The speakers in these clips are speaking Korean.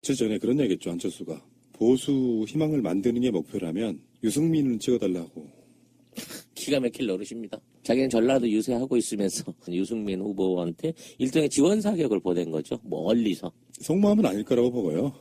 며칠 전에 그런 얘기했죠. 안철수가. 보수 희망을 만드는 게 목표라면 유승민을 찍어달라고. 기가 막힐 노릇입니다. 자기는 전라도 유세하고 있으면서 유승민 후보한테 일종의 지원 사격을 보낸 거죠. 멀리서. 속마음은 아닐 거라고 보고요.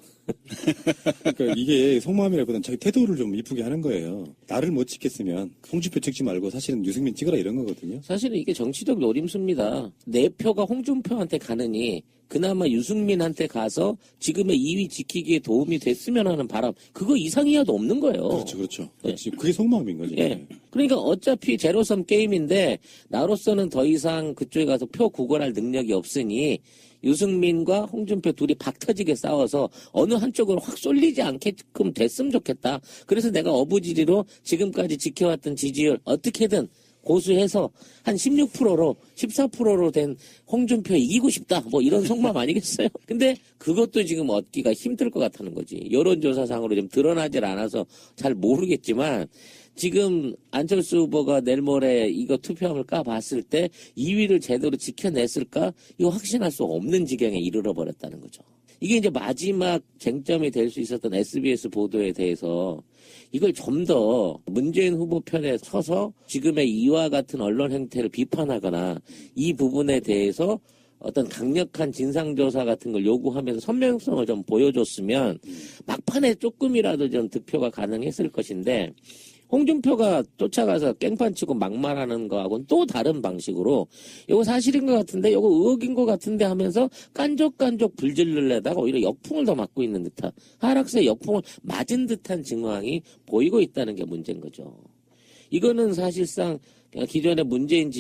그러니까 이게 속마음이라기보다는 자기 태도를 좀 이쁘게 하는 거예요. 나를 못 찍겠으면 홍준표 찍지 말고 사실은 유승민 찍으라 이런 거거든요. 사실은 이게 정치적 노림수입니다. 내 표가 홍준표한테 가느니 그나마 유승민한테 가서 지금의 2위 지키기에 도움이 됐으면 하는 바람, 그거 이상이야도 없는 거예요. 그렇죠, 그렇죠. 네. 그게 속마음인 거죠. 예. 그러니까 어차피 제로섬 게임인데 나로서는 더 이상 그쪽에 가서 표 구걸할 능력이 없으니 유승민과 홍준표 둘이 박터지게 싸워서 어느 한쪽으로 확 쏠리지 않게끔 됐으면 좋겠다. 그래서 내가 어부지리로 지금까지 지켜왔던 지지율 어떻게든 고수해서 한 16%로 14%로 된 홍준표 이기고 싶다. 뭐 이런 속마음 아니겠어요? 근데 그것도 지금 얻기가 힘들 것 같다는 거지. 여론조사상으로 좀 드러나질 않아서 잘 모르겠지만 지금 안철수 후보가 내일 모레 이거 투표함을 까봤을 때 2위를 제대로 지켜냈을까? 이거 확신할 수 없는 지경에 이르러 버렸다는 거죠. 이게 이제 마지막 쟁점이 될 수 있었던 SBS 보도에 대해서 이걸 좀 더 문재인 후보 편에 서서 지금의 이와 같은 언론 행태를 비판하거나 이 부분에 대해서 어떤 강력한 진상조사 같은 걸 요구하면서 선명성을 좀 보여줬으면 막판에 조금이라도 좀 득표가 가능했을 것인데 홍준표가 쫓아가서 깽판 치고 막말하는 거하고는 또 다른 방식으로 이거 사실인 것 같은데 이거 의혹인 것 같은데 하면서 깐족깐족 불질르려다가 오히려 역풍을 더 맞고 있는 듯한 하락세 역풍을 맞은 듯한 증황이 보이고 있다는 게 문제인 거죠. 이거는 사실상 기존의 문재인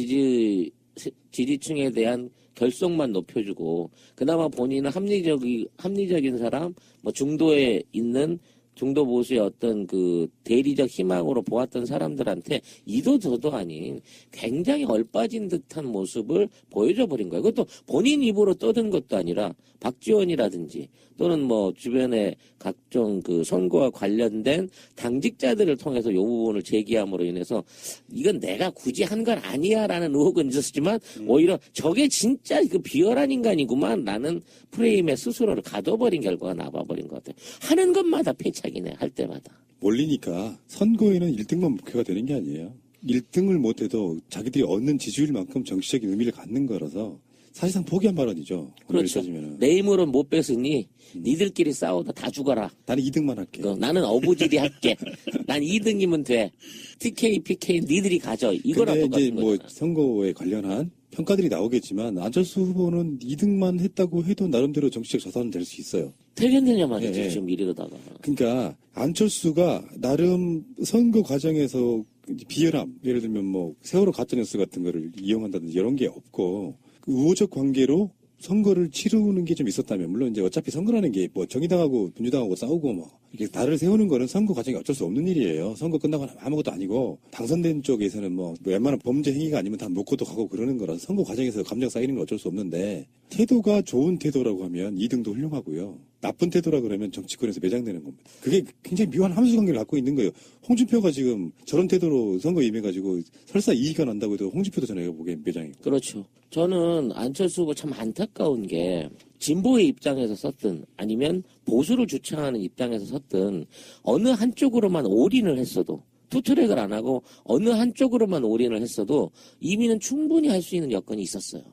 지지층에 대한 결속만 높여주고 그나마 본인은 합리적인 사람, 뭐 중도에 있는 중도 보수의 어떤 그 대리적 희망으로 보았던 사람들한테 이도 저도 아닌 굉장히 얼빠진 듯한 모습을 보여줘 버린 거예요. 그것도 본인 입으로 떠든 것도 아니라 박지원이라든지 또는 뭐 주변의 각종 그 선거와 관련된 당직자들을 통해서 이 부분을 제기함으로 인해서 이건 내가 굳이 한 건 아니야라는 의혹은 있었지만 오히려 저게 진짜 그 비열한 인간이구만 라는 프레임에 스스로를 가둬버린 결과가 나와버린 것 같아요. 하는 것마다 패착이네, 할 때마다. 몰리니까 선거에는 1등만 목표가 되는 게 아니에요. 1등을 못해도 자기들이 얻는 지지율만큼 정치적인 의미를 갖는 거라서 사실상 포기한 발언이죠. 그렇죠. 내 힘으로는 못 뺏으니 니들끼리 싸우다 다 죽어라. 나는 2등만 할게. 나는 어부지리 할게. 난 2등이면 돼. TK, PK 니들이 가져. 이거랑 똑같은 이제 뭐 거잖아. 선거에 관련한 평가들이 나오겠지만 안철수 후보는 2등만 했다고 해도 나름대로 정치적 자산은 될 수 있어요. 퇴견되냐 말이지 지금 이러다가. 그러니까 안철수가 나름 선거 과정에서 비열함, 예를 들면 뭐 세월호 가짜뉴스 같은 거를 이용한다든지 이런 게 없고 그 우호적 관계로 선거를 치르는 게 좀 있었다면, 물론 이제 어차피 선거라는 게 뭐 정의당하고 민주당하고 싸우고 뭐 이렇게 달을 세우는 거는 선거 과정이 어쩔 수 없는 일이에요. 선거 끝나고 아무것도 아니고 당선된 쪽에서는 뭐 웬만한 범죄 행위가 아니면 다 놓고도 가고 그러는 거라서 선거 과정에서 감정 쌓이는 건 어쩔 수 없는데 태도가 좋은 태도라고 하면 2등도 훌륭하고요. 나쁜 태도라 그러면 정치권에서 매장되는 겁니다. 그게 굉장히 묘한 함수 관계를 갖고 있는 거예요. 홍준표가 지금 저런 태도로 선거 임해가지고 설사 이의가 난다고 해도 홍준표도 저는 보기엔 매장이고. 그렇죠. 저는 안철수 후보 참 안타까운 게 진보의 입장에서 썼든 아니면 보수를 주창하는 입장에서 썼든 어느 한쪽으로만 올인을 했어도 투트랙을 안 하고 어느 한쪽으로만 올인을 했어도 이미는 충분히 할 수 있는 여건이 있었어요.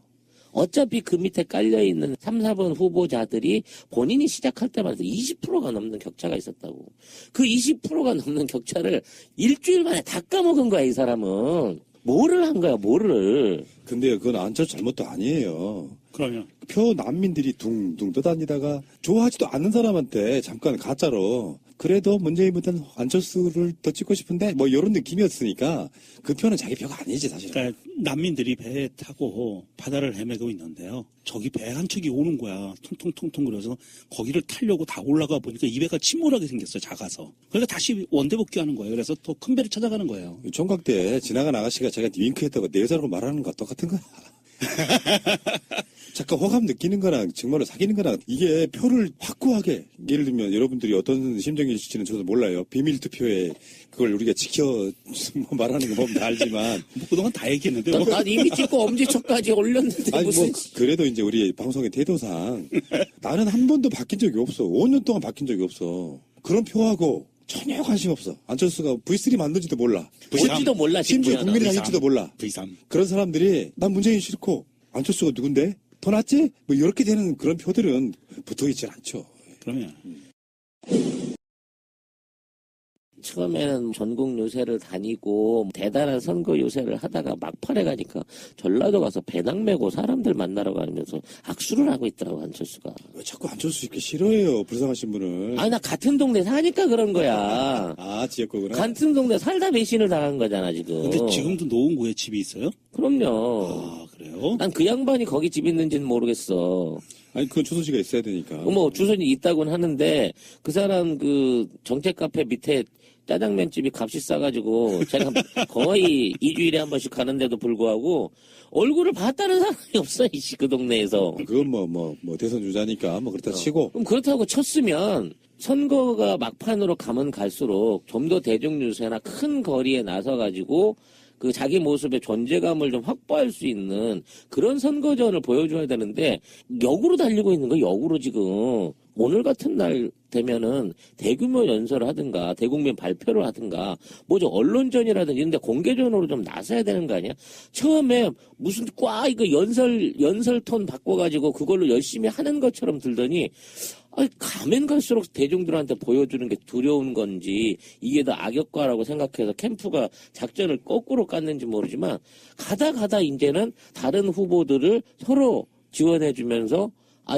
어차피 그 밑에 깔려있는 3, 4번 후보자들이 본인이 시작할 때마다 20%가 넘는 격차가 있었다고. 그 20%가 넘는 격차를 일주일 만에 다 까먹은 거야, 이 사람은. 뭐를 한 거야, 뭐를. 근데 그건 안철수 잘못도 아니에요. 그러면 표 난민들이 둥둥 떠다니다가 좋아하지도 않는 사람한테 잠깐 가짜로 그래도 문재인보다는 안철수를 더 찍고 싶은데 뭐 이런 느낌이었으니까 그 표는 자기 표가 아니지 사실은. 그러니까 난민들이 배에 타고 바다를 헤매고 있는데요. 저기 배 한 척이 오는 거야. 통통통통 그래서 거기를 타려고 다 올라가 보니까 이 배가 침몰하게 생겼어요. 작아서. 그러니까 다시 원대 복귀하는 거예요. 그래서 더 큰 배를 찾아가는 거예요. 총각 때 지나간 아가씨가 제가 윙크했다고 내 여자라고 말하는 거 똑같은 거야. 잠깐 호감 느끼는 거랑 정말로 사귀는 거랑 이게 표를 확고하게 예를 들면 여러분들이 어떤 심정이실지는 저도 몰라요. 비밀 투표에 그걸 우리가 지켜 뭐 말하는 거 보면 다 알지만 뭐 그동안 다 얘기했는데. 난 이미 찍고 엄지척까지 올렸는데 아니 무슨 뭐 그래도 이제 우리 방송의 태도상 나는 한 번도 바뀐 적이 없어. 5년 동안 바뀐 적이 없어. 그런 표하고 전혀 관심 없어. 안철수가 V3 만든지도 몰라. 뭔지도 몰라 심지어 심지어는. 국민이 다닐지도 몰라. V3. 그런 사람들이 난 문재인 싫고 안철수가 누군데? 더 낫지? 뭐 이렇게 되는 그런 표들은 붙어있질 않죠. 그러면 처음에는 전국 요새를 다니고 대단한 선거 요새를 하다가 막판에 가니까 전라도 가서 배낭 메고 사람들 만나러 가면서 악수를 하고 있더라고 안철수가. 왜 자꾸 안철수 이렇게 싫어해요? 불쌍하신 분을. 아니 나 같은 동네 사니까 그런 거야. 아, 지역구구나. 같은 동네 살다 배신을 당한 거잖아 지금. 근데 지금도 노원구에 집이 있어요? 그럼요. 아, 그래요? 난 그 양반이 거기 집 있는지는 모르겠어. 아니, 그건 주소지가 있어야 되니까. 뭐 주소는 있다고는 하는데 그 사람 그 정책 카페 밑에 짜장면 집이 값이 싸가지고 제가 거의 2주일에 한 번씩 가는데도 불구하고 얼굴을 봤다는 사람이 없어 이씨 그 동네에서. 그건 뭐 대선 주자니까 뭐 그렇다 치고. 그럼 그렇다고 쳤으면 선거가 막판으로 가면 갈수록 좀 더 대중 유세나 큰 거리에 나서가지고 그 자기 모습의 존재감을 좀 확보할 수 있는 그런 선거전을 보여줘야 되는데 역으로 달리고 있는 거 역으로 지금 오늘 같은 날 되면은 대규모 연설을 하든가 대국민 발표를 하든가 뭐죠 언론전이라든지 이런 데 공개전으로 좀 나서야 되는 거 아니야? 처음에 무슨 꽉 이거 연설 톤 바꿔가지고 그걸로 열심히 하는 것처럼 들더니 가면 갈수록 대중들한테 보여주는 게 두려운 건지 이게 더 악역과라고 생각해서 캠프가 작전을 거꾸로 깠는지 모르지만 가다 이제는 다른 후보들을 서로 지원해주면서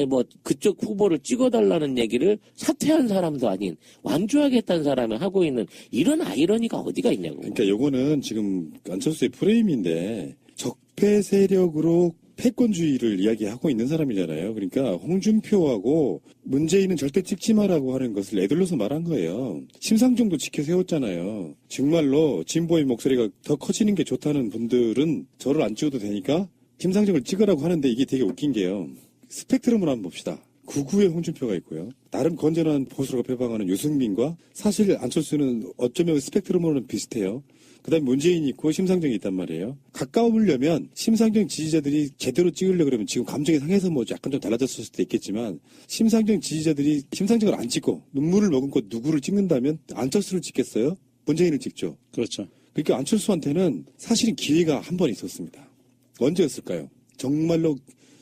뭐 그쪽 후보를 찍어달라는 얘기를 사퇴한 사람도 아닌 완주하겠다는 사람이 하고 있는 이런 아이러니가 어디가 있냐고. 그러니까 요거는 지금 안철수의 프레임인데 적폐 세력으로 패권주의를 이야기하고 있는 사람이잖아요. 그러니까 홍준표하고 문재인은 절대 찍지 마라고 하는 것을 애들러서 말한 거예요. 심상정도 지켜 세웠잖아요. 정말로 진보의 목소리가 더 커지는 게 좋다는 분들은 저를 안 찍어도 되니까 심상정을 찍으라고 하는데 이게 되게 웃긴 게요. 스펙트럼으로 한번 봅시다. 구구의 홍준표가 있고요. 나름 건전한 보수로 표방하는 유승민과 사실 안철수는 어쩌면 스펙트럼으로는 비슷해요. 그 다음에 문재인이 있고 심상정이 있단 말이에요. 가까우려면 심상정 지지자들이 제대로 찍으려고 그러면 지금 감정이 상해서 뭐 약간 좀 달라졌을 수도 있겠지만 심상정 지지자들이 심상정을 안 찍고 눈물을 머금고 누구를 찍는다면 안철수를 찍겠어요? 문재인을 찍죠. 그렇죠. 그러니까 안철수한테는 사실은 기회가 한 번 있었습니다. 언제였을까요? 정말로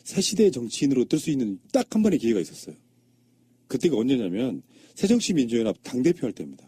새 시대의 정치인으로 뜰 수 있는 딱 한 번의 기회가 있었어요. 그때가 언제냐면 새정치민주연합 당대표 할 때입니다.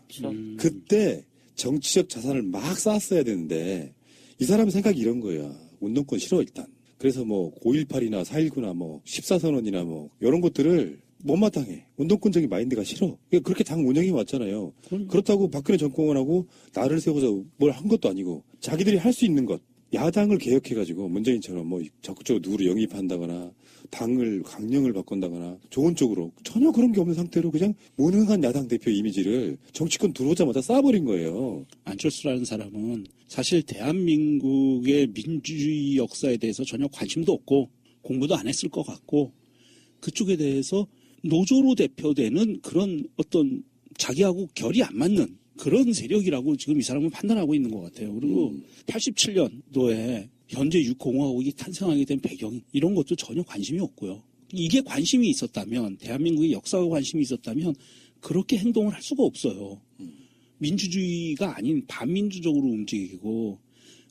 그때 정치적 자산을 막 쌓았어야 되는데 이 사람 생각이 이런 거야. 운동권 싫어 일단. 그래서 뭐 5.18이나 4.19나 뭐 14선언이나 뭐 이런 것들을 못마땅해. 운동권적인 마인드가 싫어. 그렇게 당 운영이 왔잖아요. 그렇다고 박근혜 정권하고 나를 세워서 뭘 한 것도 아니고 자기들이 할 수 있는 것. 야당을 개혁해가지고 문재인처럼 뭐 적극적으로 누구를 영입한다거나 당을 강령을 바꾼다거나 좋은 쪽으로 전혀 그런 게 없는 상태로 그냥 무능한 야당 대표 이미지를 정치권 들어오자마자 쌓아버린 거예요. 안철수라는 사람은 사실 대한민국의 민주주의 역사에 대해서 전혀 관심도 없고 공부도 안 했을 것 같고 그쪽에 대해서 노조로 대표되는 그런 어떤 자기하고 결이 안 맞는 그런 세력이라고 지금 이 사람은 판단하고 있는 것 같아요. 그리고 87년도에 현재 유공화국이 탄생하게 된 배경 이런 것도 전혀 관심이 없고요. 이게 관심이 있었다면 대한민국의 역사가 관심이 있었다면 그렇게 행동을 할 수가 없어요. 민주주의가 아닌 반민주적으로 움직이고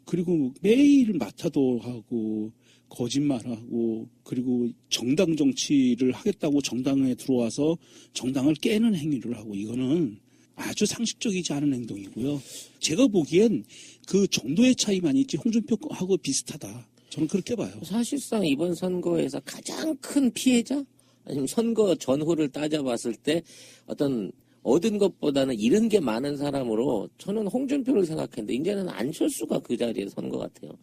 그리고 매일 마타도 하고 거짓말하고 그리고 정당 정치를 하겠다고 정당에 들어와서 정당을 깨는 행위를 하고 이거는 아주 상식적이지 않은 행동이고요. 제가 보기엔 그 정도의 차이만 있지 홍준표하고 비슷하다. 저는 그렇게 봐요. 사실상 이번 선거에서 가장 큰 피해자? 아니면 선거 전후를 따져봤을 때 어떤 얻은 것보다는 잃은 게 많은 사람으로 저는 홍준표를 생각했는데 이제는 안철수가 그 자리에 선 것 같아요.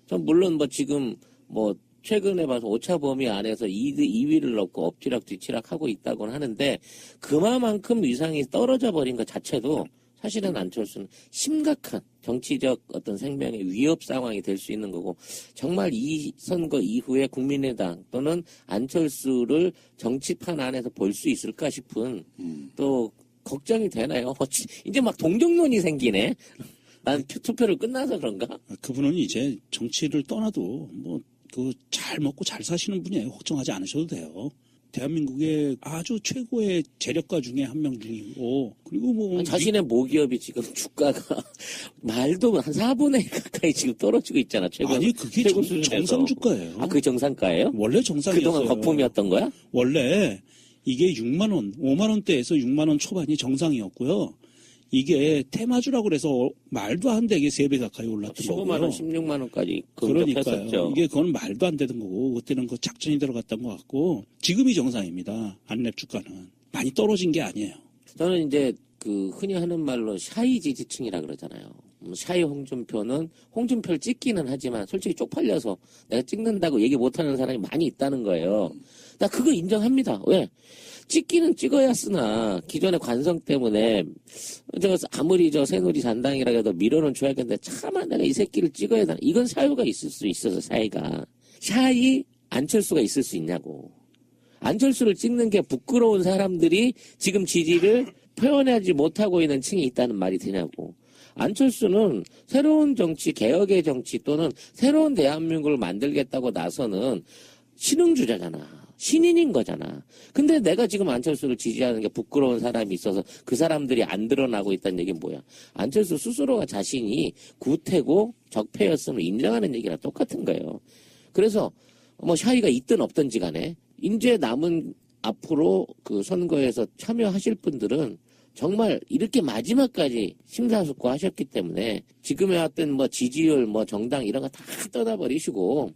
전 물론 뭐 지금 뭐 최근에 봐서 오차 범위 안에서 2위를 넣고 엎치락 뒤치락 하고 있다고는 하는데 그만큼 위상이 떨어져 버린 것 자체도 사실은 안철수는 심각한 정치적 어떤 생명의 위협 상황이 될 수 있는 거고 정말 이 선거 이후에 국민의당 또는 안철수를 정치판 안에서 볼 수 있을까 싶은 또 걱정이 되나요? 이제 막 동정론이 생기네. 난 투표를 끝나서 그런가? 그분은 이제 정치를 떠나도 뭐 그 잘 먹고 잘 사시는 분이에요. 걱정하지 않으셔도 돼요. 대한민국의 아주 최고의 재력가 중에 한 명 중이고 그리고 뭐 자신의 모기업이 지금 주가가 말도 한 4분의 1 가까이 지금 떨어지고 있잖아. 최고 아니 그게 최고 수준에서. 정상 주가예요. 아, 그게 정상가예요? 원래 정상이었어요. 그동안 거품이었던 거야? 원래 이게 6만 원, 5만 원대에서 6만 원 초반이 정상이었고요. 이게 테마주라고 그래서 말도 안 되게 3배 가까이 올랐던 15만 거고요. 원, 16만 원까지 그러니까요. 급격했었죠. 이게 그건 말도 안 되는 거고 그때는 그 작전이 들어갔던 것 같고 지금이 정상입니다. 안랩 주가는 많이 떨어진 게 아니에요. 저는 이제 그 흔히 하는 말로 샤이 지지층이라 그러잖아요. 샤이 홍준표는 홍준표를 찍기는 하지만 솔직히 쪽팔려서 내가 찍는다고 얘기 못하는 사람이 많이 있다는 거예요. 나 그거 인정합니다. 왜? 찍기는 찍어야 쓰나 기존의 관성 때문에 아무리 새누리 잔당이라 해도 밀어는 줘야겠는데 차마 내가 이 새끼를 찍어야 되나. 이건 사유가 있을 수 있어서 샤이가. 샤이 안철수가 있을 수 있냐고. 안철수를 찍는 게 부끄러운 사람들이 지금 지지를 표현하지 못하고 있는 층이 있다는 말이 되냐고. 안철수는 새로운 정치, 개혁의 정치 또는 새로운 대한민국을 만들겠다고 나서는 신흥주자잖아. 신인인 거잖아. 근데 내가 지금 안철수를 지지하는 게 부끄러운 사람이 있어서 그 사람들이 안 드러나고 있다는 얘기는 뭐야? 안철수 스스로가 자신이 구태고 적폐였음을 인정하는 얘기랑 똑같은 거예요. 그래서 뭐 샤이가 있든 없든지 간에 이제 남은 앞으로 그 선거에서 참여하실 분들은 정말 이렇게 마지막까지 심사숙고하셨기 때문에 지금의 어떤 뭐 지지율, 뭐 정당 이런 거 다 떠나버리시고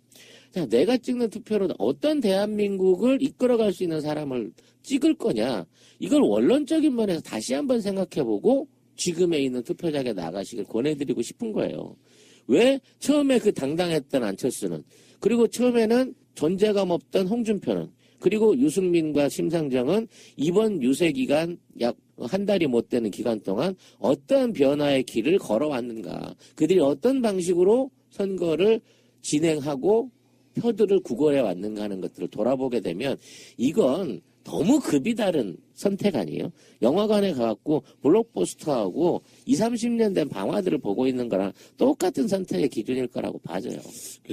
자, 내가 찍는 투표로 어떤 대한민국을 이끌어갈 수 있는 사람을 찍을 거냐. 이걸 원론적인 면에서 다시 한번 생각해보고 지금에 있는 투표장에 나가시길 권해드리고 싶은 거예요. 왜 처음에 그 당당했던 안철수는 그리고 처음에는 존재감 없던 홍준표는 그리고 유승민과 심상정은 이번 유세 기간 약 한 달이 못 되는 기간 동안 어떤 변화의 길을 걸어왔는가. 그들이 어떤 방식으로 선거를 진행하고 표들을 구걸해 왔는가 하는 것들을 돌아보게 되면 이건 너무 급이 다른 선택 아니에요? 영화관에 가갖고 블록버스터하고 20, 30년 된 방화들을 보고 있는 거랑 똑같은 선택의 기준일 거라고 봐져요.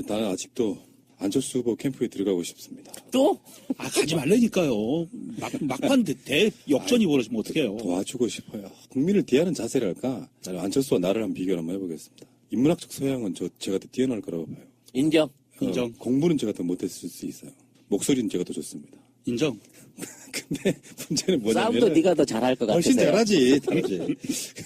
나는 아직도 안철수 후보 캠프에 들어가고 싶습니다. 또? 가지 말라니까요. 막판 역전이 벌어지면 어떡해요. 도와주고 싶어요. 국민을 대하는 자세랄까? 나는 안철수와 나를 한번 비교를 한번 해보겠습니다. 인문학적 소양은 제가 더 뛰어날 거라고 봐요. 인정. 인정. 공부는 제가 더 못했을 수 있어요. 목소리는 제가 더 좋습니다. 인정. 근데 문제는 뭐냐면 싸움도 네가 더 잘할 것 같아요. 훨씬 잘하지. 다르지.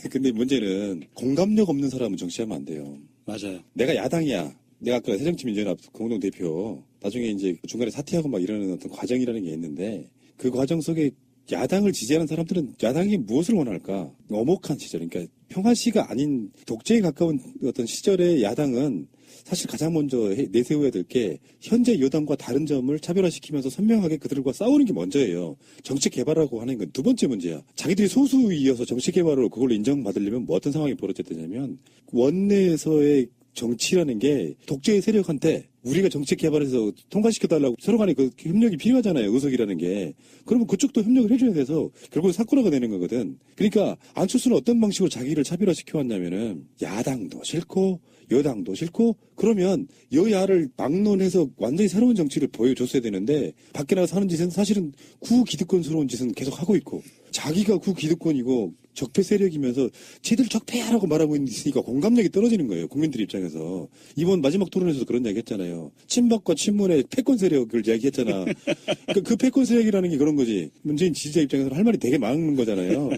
근데 문제는 공감력 없는 사람은 정치하면 안 돼요. 맞아요. 내가 야당이야. 내가 아까 새정치민주연합 공동대표 나중에 이제 중간에 사퇴하고 막 이러는 어떤 과정이라는 게 있는데 그 과정 속에 야당을 지지하는 사람들은 야당이 무엇을 원할까? 엄혹한 시절, 그러니까 평화시가 아닌 독재에 가까운 어떤 시절의 야당은 사실 가장 먼저 내세워야 될 게 현재 여당과 다른 점을 차별화시키면서 선명하게 그들과 싸우는 게 먼저예요. 정책 개발하고 하는 건 두 번째 문제야. 자기들이 소수이어서 정책 개발을 그걸로 인정받으려면 뭐 어떤 상황이 벌어졌냐면 원내에서의 정치라는 게 독재의 세력한테 우리가 정책 개발해서 통과시켜달라고 서로 간에 그 협력이 필요하잖아요. 의석이라는 게. 그러면 그쪽도 협력을 해줘야 돼서 결국은 사쿠라가 되는 거거든. 그러니까 안철수는 어떤 방식으로 자기를 차별화시켜왔냐면은 야당도 싫고 여당도 싫고 그러면 여야를 막론해서 완전히 새로운 정치를 보여줬어야 되는데 밖에 나가서 하는 짓은 사실은 구기득권스러운 짓은 계속 하고 있고 자기가 구기득권이고 적폐 세력이면서 쟤들 적폐야라고 말하고 있으니까 공감력이 떨어지는 거예요. 국민들 입장에서. 이번 마지막 토론에서도 그런 이야기 했잖아요. 친박과 친문의 패권 세력을 이야기했잖아. 그러니까 그 패권 세력이라는 게 그런 거지. 문재인 지지자 입장에서는 할 말이 되게 많은 거잖아요.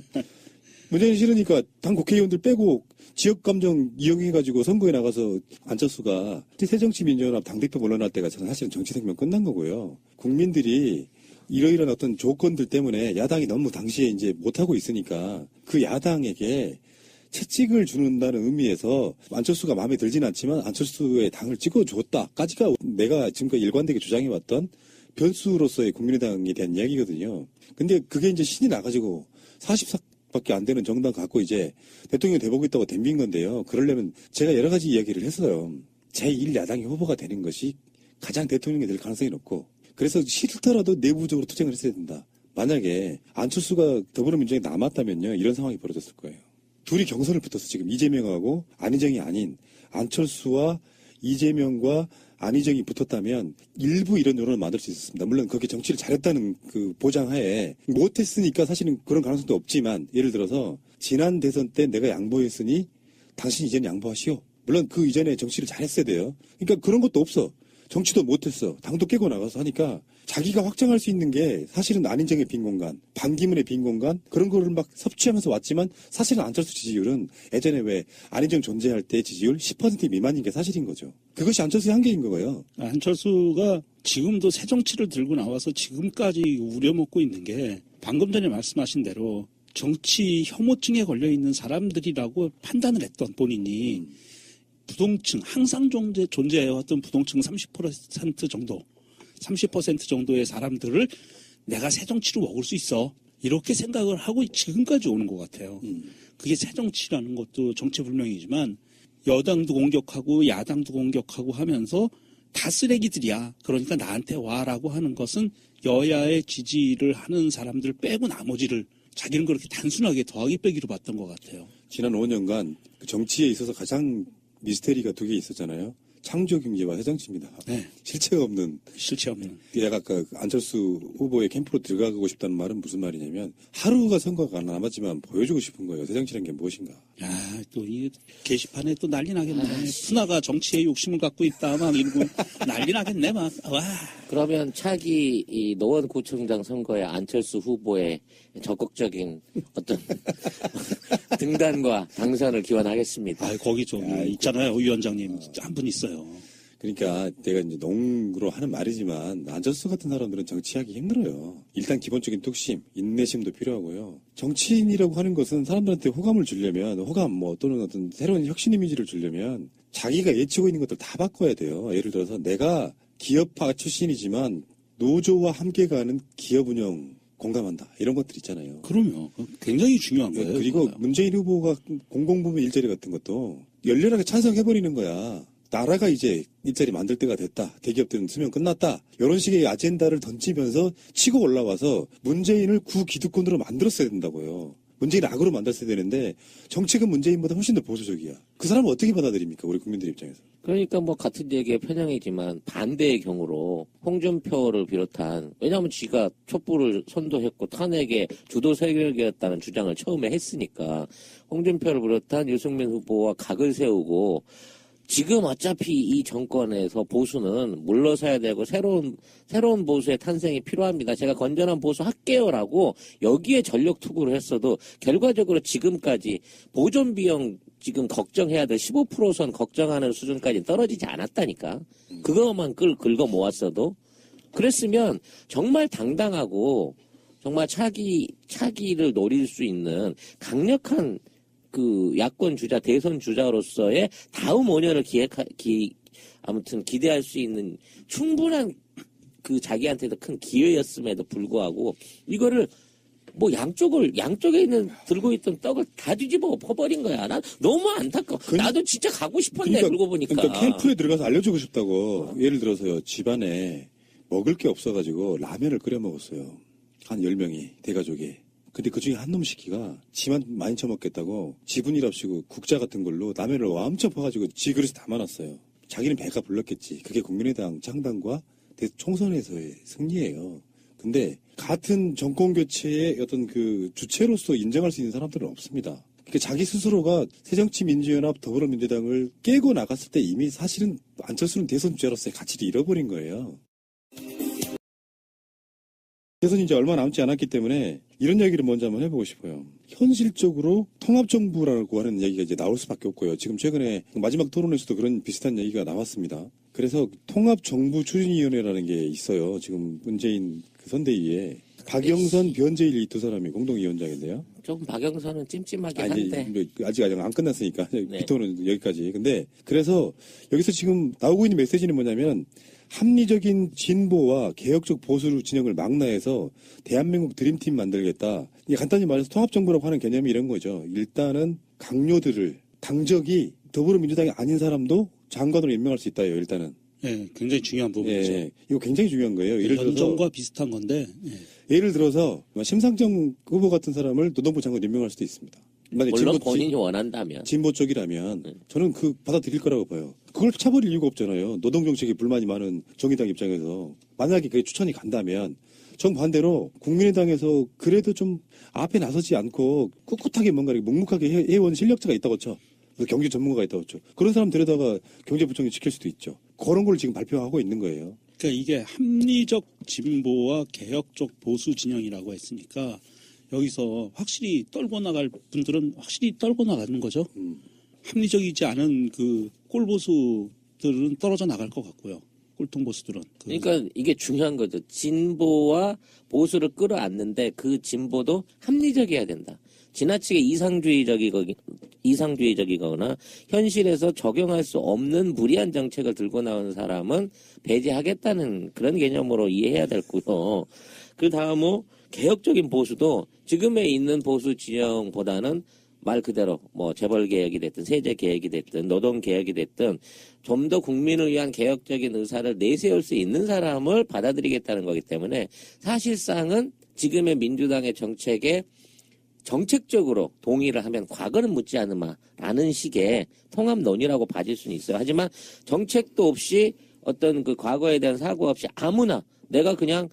문재인 싫으니까 당 국회의원들 빼고 지역 감정 이용해가지고 선거에 나가서 안철수가 새정치민주연합 당대표 물러날 때가 사실은 정치 생명 끝난 거고요. 국민들이 이러이러한 어떤 조건들 때문에 야당이 너무 당시에 이제 못하고 있으니까 그 야당에게 채찍을 주는다는 의미에서 안철수가 마음에 들진 않지만 안철수의 당을 찍어줬다까지가 내가 지금까지 일관되게 주장해왔던 변수로서의 국민의당에 대한 이야기거든요. 근데 그게 이제 신이 나가지고 밖에 안 되는 정당 갖고 이제 대통령이 돼보겠다고 덤빈 건데요. 그러려면 제가 여러 가지 이야기를 했어요. 제1야당의 후보가 되는 것이 가장 대통령이 될 가능성이 높고 그래서 싫더라도 내부적으로 투쟁을 했어야 된다. 만약에 안철수가 더불어민주당에 남았다면요. 이런 상황이 벌어졌을 거예요. 둘이 경선을 붙었어. 지금 이재명하고 안희정이 아닌 안철수와 이재명과 안희정이 붙었다면 일부 이런 여론을 만들 수 있었습니다. 물론 그렇게 정치를 잘했다는 그 보장하에 못했으니까 사실은 그런 가능성도 없지만 예를 들어서 지난 대선 때 내가 양보했으니 당신 이제는 양보하시오. 물론 그 이전에 정치를 잘했어야 돼요. 그러니까 그런 것도 없어. 정치도 못했어. 당도 깨고 나가서 하니까 자기가 확장할 수 있는 게 사실은 안희정의 빈 공간, 반기문의 빈 공간 그런 거를 막 섭취하면서 왔지만 사실은 안철수 지지율은 예전에 왜 안희정 존재할 때 지지율 10% 미만인 게 사실인 거죠. 그것이 안철수의 한계인 거예요. 안철수가 지금도 새 정치를 들고 나와서 지금까지 우려먹고 있는 게 방금 전에 말씀하신 대로 정치 혐오증에 걸려있는 사람들이라고 판단을 했던 본인이 부동층, 항상 존재해왔던 부동층 30% 정도, 30% 정도의 사람들을 내가 새 정치로 먹을 수 있어. 이렇게 생각을 하고 지금까지 오는 것 같아요. 그게 새 정치라는 것도 정체불명이지만 여당도 공격하고 야당도 공격하고 하면서 다 쓰레기들이야. 그러니까 나한테 와라고 하는 것은 여야의 지지를 하는 사람들 빼고 나머지를 자기는 그렇게 단순하게 더하기 빼기로 봤던 것 같아요. 지난 5년간 정치에 있어서 가장 미스테리가 두 개 있었잖아요. 창조경제와 새정치입니다. 네. 실체가 없는. 실체 없는. 내가 아까 안철수 후보의 캠프로 들어가고 싶다는 말은 무슨 말이냐면 하루가 선거가 남았지만 보여주고 싶은 거예요. 새정치라는 게 무엇인가. 야, 또 이 게시판에 또 난리 나겠네. 푸나가 정치에 욕심을 갖고 있다 막 이러고 난리 나겠네 막. 와. 그러면 차기 이 노원구청장 선거에 안철수 후보의 적극적인 어떤 등단과 당선을 기원하겠습니다. 아, 거기 좀 있잖아요. 위원장님 한 분 있어요. 그러니까 내가 이제 농으로 하는 말이지만 안철수 같은 사람들은 정치하기 힘들어요. 일단 기본적인 뚝심, 인내심도 필요하고요. 정치인이라고 하는 것은 사람들한테 호감을 주려면 호감 뭐 또는 어떤 새로운 혁신 이미지를 주려면 자기가 예치고 있는 것들 다 바꿔야 돼요. 예를 들어서 내가 기업파 출신이지만 노조와 함께 가는 기업 운영 공감한다. 이런 것들 있잖아요. 그럼요. 굉장히 중요한 거예요. 그리고 그거요. 문재인 후보가 공공부문 일자리 같은 것도 열렬하게 찬성해버리는 거야. 나라가 이제 일자리 만들 때가 됐다. 대기업들은 수명 끝났다. 이런 식의 아젠다를 던지면서 치고 올라와서 문재인을 구기득권으로 만들었어야 된다고요. 문재인 악으로 만들었어야 되는데 정책은 문재인보다 훨씬 더 보수적이야. 그 사람을 어떻게 받아들입니까? 우리 국민들 입장에서. 그러니까 뭐 같은 얘기의 편향이지만 반대의 경우로 홍준표를 비롯한 왜냐하면 지가 촛불을 선도했고 탄핵의 주도 세력이었다는 주장을 처음에 했으니까 홍준표를 비롯한 유승민 후보와 각을 세우고 지금 어차피 이 정권에서 보수는 물러서야 되고 새로운 보수의 탄생이 필요합니다. 제가 건전한 보수 할게요라고 여기에 전력 투구를 했어도 결과적으로 지금까지 보존 비용 지금 걱정해야 될 15%선 걱정하는 수준까지 떨어지지 않았다니까. 그거만 긁어 모았어도 그랬으면 정말 당당하고 정말 차기를 노릴 수 있는 강력한 그 야권 주자, 대선 주자로서의 다음 5년을 아무튼 기대할 수 있는 충분한 그 자기한테도 큰 기회였음에도 불구하고 이거를 뭐 양쪽에 있는 들고 있던 떡을 다 뒤집어 엎어버린 거야. 난 너무 안타까워. 나도 진짜 가고 싶었네, 그러고 보니까. 그러니까 캠프에 들어가서 알려주고 싶다고. 예를 들어서요, 집안에 먹을 게 없어가지고 라면을 끓여 먹었어요. 한 10명이, 대가족이. 근데 그 중에 한 놈 시키가 지만 많이 처먹겠다고 지분이랍시고 국자 같은 걸로 라면을 엄청 퍼가지고 지 그릇에 담아놨어요. 자기는 배가 불렀겠지. 그게 국민의당 창당과 총선에서의 승리예요. 근데 같은 정권 교체의 어떤 그 주체로서 인정할 수 있는 사람들은 없습니다. 그러니까 자기 스스로가 새정치민주연합 더불어민주당을 깨고 나갔을 때 이미 사실은 안철수는 대선 주자로서의 가치를 잃어버린 거예요. 대선이 이제 얼마 남지 않았기 때문에 이런 얘기를 먼저 한번 해보고 싶어요. 현실적으로 통합정부라고 하는 얘기가 이제 나올 수밖에 없고요. 지금 최근에 마지막 토론에서도 그런 비슷한 얘기가 나왔습니다. 그래서 통합정부 추진위원회라는 게 있어요. 지금 문재인 그 선대위에 박영선, 변재일 이 두 사람이 공동위원장인데요. 좀 박영선은 찜찜하긴 아니, 한데. 뭐, 아직 안 끝났으니까. 네. 비토는 여기까지. 근데, 그래서, 여기서 지금 나오고 있는 메시지는 뭐냐면, 합리적인 진보와 개혁적 보수 진영을 망라해서 대한민국 드림팀 만들겠다. 이게 간단히 말해서 통합정부라고 하는 개념이 이런 거죠. 일단은 강요들을, 당적이 더불어민주당이 아닌 사람도 장관으로 임명할 수 있다요, 일단은. 예, 굉장히 중요한 부분이죠. 예, 이거 굉장히 중요한 거예요. 예를 들어서 연정과 비슷한 건데, 예. 예를 들어서 심상정 후보 같은 사람을 노동부 장관 임명할 수도 있습니다. 만약에 물론 본인이 원한다면. 진보 쪽이라면 저는 그 받아들일 거라고 봐요. 그걸 차버릴 이유가 없잖아요. 노동정책에 불만이 많은 정의당 입장에서 만약에 그게 추천이 간다면 정반대로 국민의당에서 그래도 좀 앞에 나서지 않고 꿋꿋하게 뭔가 이렇게 묵묵하게 해온 실력자가 있다고 쳐. 그래서 경제 전문가가 있다고 쳐. 그런 사람 데려다가 경제부총리 시킬 수도 있죠. 그런 걸 지금 발표하고 있는 거예요. 그러니까 이게 합리적 진보와 개혁적 보수 진영이라고 했으니까 여기서 확실히 떨고 나갈 분들은 확실히 떨고 나가는 거죠. 합리적이지 않은 그 꼴보수들은 떨어져 나갈 것 같고요. 꼴통 보수들은. 그러니까 이게 중요한 거죠. 진보와 보수를 끌어안는데 그 진보도 합리적이어야 된다. 지나치게 이상주의적이거나 현실에서 적용할 수 없는 무리한 정책을 들고 나오는 사람은 배제하겠다는 그런 개념으로 이해해야 될 거고요. 그 다음은 개혁적인 보수도 지금에 있는 보수 진영보다는 말 그대로 뭐 재벌 개혁이 됐든 세제 개혁이 됐든 노동 개혁이 됐든 좀 더 국민을 위한 개혁적인 의사를 내세울 수 있는 사람을 받아들이겠다는 거기 때문에 사실상은 지금의 민주당의 정책에 정책적으로 동의를 하면 과거는 묻지 않으마라는 식의 통합론이라고 봐질 수는 있어요. 하지만 정책도 없이 어떤 그 과거에 대한 사고 없이 아무나 내가 그냥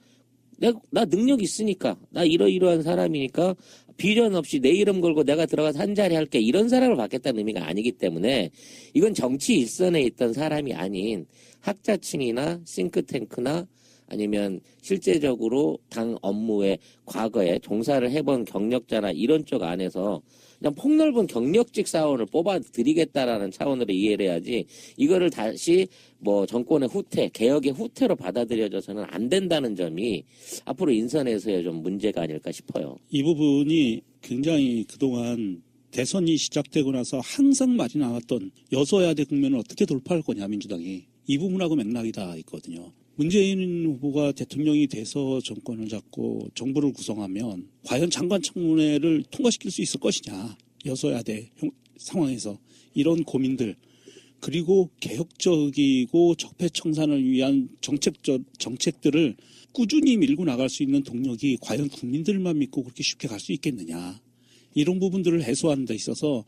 나 능력 있으니까 나 이러이러한 사람이니까 비전 없이 내 이름 걸고 내가 들어가서 한 자리 할게 이런 사람을 받겠다는 의미가 아니기 때문에 이건 정치 일선에 있던 사람이 아닌 학자층이나 싱크탱크나 아니면 실제적으로 당 업무에 과거에 종사를 해본 경력자나 이런 쪽 안에서 그냥 폭넓은 경력직 사원을 뽑아드리겠다라는 차원으로 이해를 해야지 이거를 다시 뭐 정권의 후퇴, 개혁의 후퇴로 받아들여져서는 안 된다는 점이 앞으로 인선에서의 좀 문제가 아닐까 싶어요. 이 부분이 굉장히 그동안 대선이 시작되고 나서 항상 말이 나왔던 여소야대 국면을 어떻게 돌파할 거냐 민주당이 이 부분하고 맥락이 다 있거든요. 문재인 후보가 대통령이 돼서 정권을 잡고 정부를 구성하면 과연 장관청문회를 통과시킬 수 있을 것이냐. 여소야대 상황에서 이런 고민들 그리고 개혁적이고 적폐청산을 위한 정책들을 꾸준히 밀고 나갈 수 있는 동력이 과연 국민들만 믿고 그렇게 쉽게 갈 수 있겠느냐. 이런 부분들을 해소하는 데 있어서